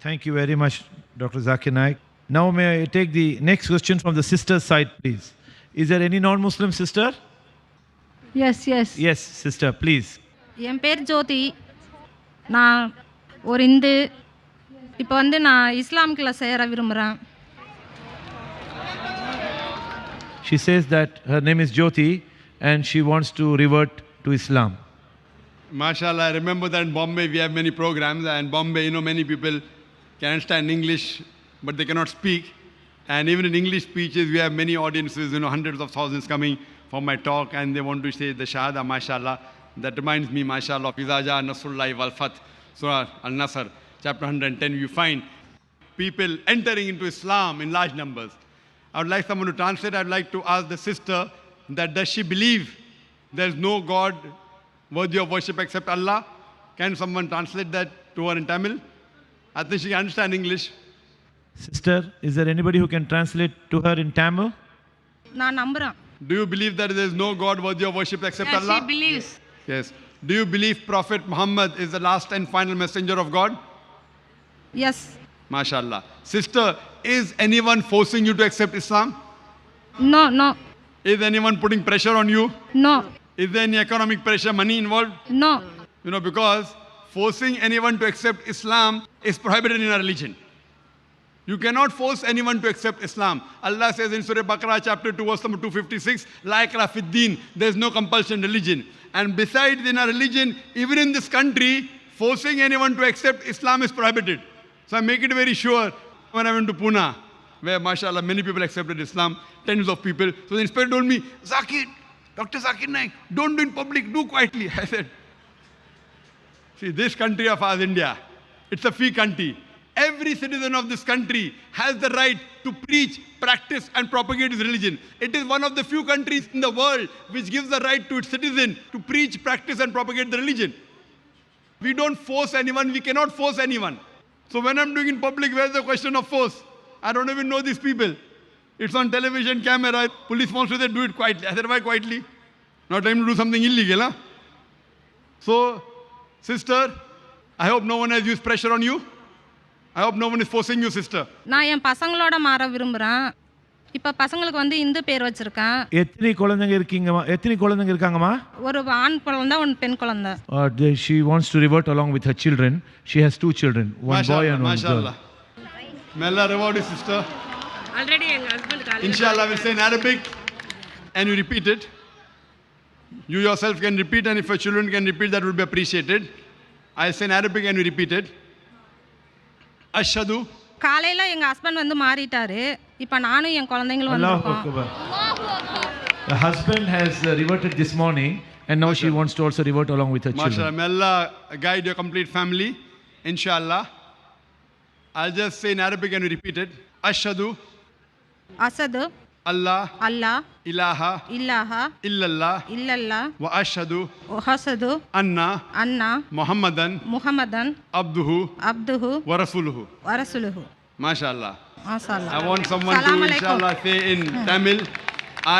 Thank you very much, Dr. Zakir Naik. Now may I take the next question from the sister side, please. Is there any non-Muslim sister? Yes yes Yes, sister, please. என் பேர் ஜோதி. நான் ஒரு இந்து. இப்போ வந்து நான் இஸ்லாமுக்குள்ள சேர விரும்புகிறேன். She says that her name is Jyoti and she wants to revert to Islam. MashaAllah, I remember that in Bombay we have many programs, and Bombay, many people can understand English, but they cannot speak. And even in English speeches, we have many audiences, hundreds of thousands coming for my talk, and they want to say the Shahada, MashaAllah. That reminds me, MashaAllah, of Iza Jaa Nasrullahi wal Fath, Surah Al-Nasr, chapter 110, you find people entering into Islam in large numbers. I would like someone to translate. I would like to ask the sister that does she believe there is no God worthy of worship except Allah? Can someone translate that to her in Tamil? I think she can understand English. Sister, is there anybody who can translate to her in Tamil? நான் நம்புகிறேன். Do you believe that there is no God worthy of worship except Yes, Allah? she believes. Yes. Do you believe Prophet Muhammad is the last and final messenger of God? Yes. MashaAllah. Sister, is anyone forcing you to accept Islam? No no Is anyone putting pressure on you? No Is there any economic pressure, money involved? No. Because forcing anyone to accept Islam is prohibited in our religion. You cannot force anyone to accept Islam. Allah says in Surah Baqarah chapter 2 verse number 256, La ikrah fid deen, there is no compulsion in religion. And besides in our religion, even in this country, forcing anyone to accept Islam is prohibited. So I make it very sure when I went to Pune, where mashallah many people accepted Islam, tens of people. So the inspector told me, Zakir, Dr. Zakir Naik, don't do in public, do quietly. I said, see, this country of ours, India, it's a free country. Every citizen of this country has the right to preach, practice, and propagate his religion. It is one of the few countries in the world which gives the right to its citizen to preach, practice, and propagate the religion. We don't force anyone, we cannot force anyone. So when I'm doing in public, where's the question of force? I don't even know these people. It's on television, camera, police wants to say, do it quietly. I said, why quietly? Not time to do something illegal, huh? So, sister, I hope no one has used pressure on you. I hope no one is forcing you, sister. நான் என் பசங்களோட மாற விரும்புகிறேன். இப்போ பசங்களுக்கு வந்து இந்து பேர் வச்சுருக்கேன். எத்தனை குழந்தைங்க இருக்காங்கம்மா? ஒரு ஆண் குழந்தை, ஒரு பெண் குழந்தை. She wants to revert along with her children. She has 2 children, one boy and one girl. MashaAllah. May Allah reward you, sister. Already எங்க husband Inshallah, we'll say in Arabic and you repeat it. You yourself can repeat, and if your children can repeat, that would be appreciated. I'll say in Arabic and you repeat it. Ashhadu. காலையில் எங்கள் husband வந்து மாறிட்டாரு. இப்போ நானும் என் குழந்தைங்களும் Allahu வந்திருக்கோம். Akbar. The husband has reverted this morning and now she wants to also revert along with her MashaAllah. children. May Allah guide your complete family. Inshallah. I'll just say in Arabic and you repeat it. Ashhadu. Asad Allah. Allah Ilaha. இல்லாஹா Illallah. இல்லல்லா Wa ashhadu. ஒஹசது Anna. Anna Muhammadan. முஹம்மதன் Abduhu. அப்துஹு Wa rasuluhu. வரசுலுஹு. MashaAllah. மாஷாஅல்லாஹ். I want someone to, Salam alaikum. inshallah, say in Tamil,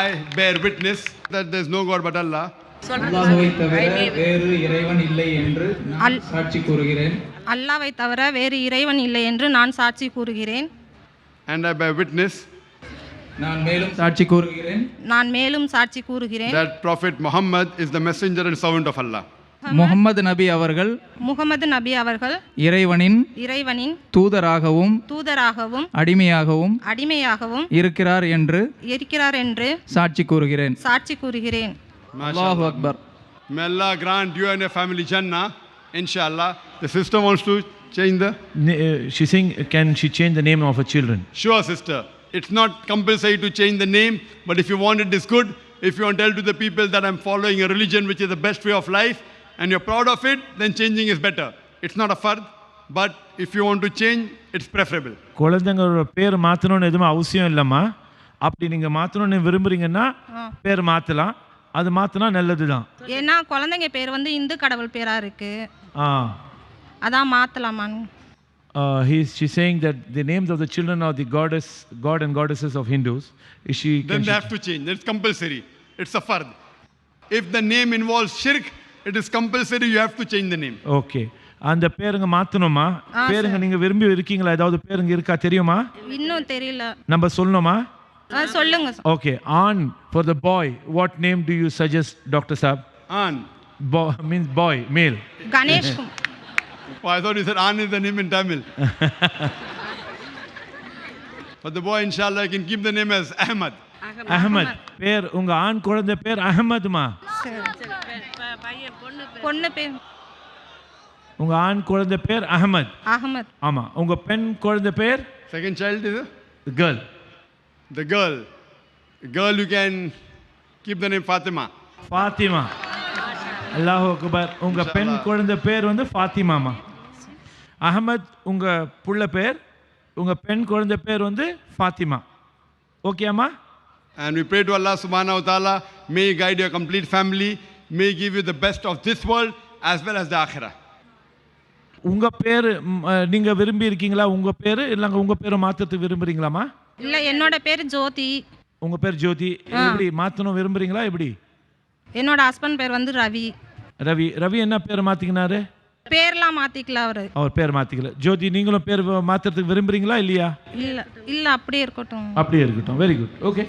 I bear witness that there is no God but Allah. அல்லாஹ்வை தவிர வேறு இறைவன் இல்லை என்று நான் சாட்சி கூறுகிறேன். அல்லாஹ்வை தவிர வேறு இறைவன் இல்லை என்று நான் சாட்சி கூறுகிறேன். And I bear witness நான் மேலும் சாட்சி கூறுகிறேன். நான் மேலும் சாட்சி கூறுகிறேன். that Prophet Muhammad is the messenger and servant of Allah. Mohammed நபி அவர்கள் முகமது நபி அவர்கள் இறைவனின் தூதராகவும் அடிமையாகவும் இருக்கிறார் என்று சாட்சி கூறுகிறேன். அல்லாஹு Akbar. May Allah grant you and your family Jannah. Inshallah. The sister wants to change the. She's saying, can she change the name of her children? Sure, sister. It's not compulsory to change the name, but if you want it is good. If you want to tell to the people that I'm following a religion which is the best way of life, and you're proud of it, then changing is better. It's not a fard, but if you want to change, it's preferable. குழந்தைங்களோட பேர் மாற்றணும்னு எதுவும் அவசியம் இல்லைம்மா. அப்படி நீங்கள் மாற்றணும்னு விரும்புறீங்கன்னா பேர் மாற்றலாம். அது மாற்றினா நல்லது தான். ஏன்னா குழந்தைங்க பேர் வந்து இந்து கடவுள் பேராக இருக்கு. அதான் மாற்றலாமான்னு. She's saying that the names of the children are the God and goddesses of Hindus. Then they have to change. It's compulsory. It's a fard. If the name involves shirk, it is compulsory. You have to change the name. Okay. அந்த பேருங்க மாற்றணுமா? பேருங்க நீங்கள் விரும்பி இருக்கீங்களா? ஏதாவது பேருங்க இருக்கா தெரியுமா? இன்னும் தெரியல. நம்ம சொல்லணுமா? சொல்லுங்க sir. Okay, on for the bye, what name to you suggest doctor சாப்? An. Means boy, male. Ganesh. Oh, I thought you said An is the name in Tamil. For the boy, inshallah, you can keep the name as Ahmad. Ahmad. பேர் உங்க ஆண் குழந்தை பேர் அஹமதுமா? பையன் பொண்ணு பொண்ணு பேர் உங்க ஆண் குழந்தை பேர் அஹமத். அகமத். ஆமா. உங்க பெண் குழந்தை பேர்? Second child is The girl. the girl. The girl, you can keep the name Fatima. Fathima. அல்லாஹு அக்பர். உங்க பெண் குழந்தை பேர் வந்து ஃபாத்திமாமா. அஹமத் உங்க புள்ள பேர், உங்க பெண் குழந்தை பேர் வந்து ஃபாத்திமா. ஓகேம்மா? And we pray to Allah subhanahu wa ta'ala, may He guide your complete family, may He give you the best of this world as well as the akhirah. உங்க பேர் நீங்க விரும்பி இருக்கீங்களா? உங்க பேர் இல்லங்க உங்க பேரை மாற்றத்துக்கு விரும்புறீங்களாமா? இல்ல, என்னோட பேர் ஜோதி. உங்க பேர் ஜோதி. எப்படி மாற்றணும் விரும்புறீங்களா? எப்படி? என்னோட ஹஸ்பண்ட் பேர் வந்து ரவி. ரவி. ரவி என்ன பேர் மாத்திக்கினாரு? பேர்லாம் மாத்திக்கல அவரு. அவர் பேர் மாத்திக்கல. ஜோதி, நீங்களும் பேர் மாத்துறதுக்கு விரும்புறீங்களா இல்லையா? இல்ல இல்ல, அப்படியே இருக்கட்டும். அப்படியே இருக்கட்டும். Very good. Okay.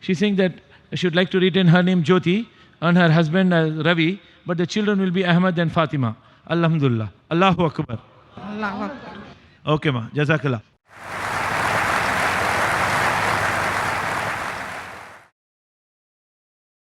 She's saying that she would like to retain her name Jyoti and her husband Ravi, but the children will be Ahmad and Fatima. Alhamdulillah. Allahu Akbar. Allah Akbar. Okay ma. Jazakallah.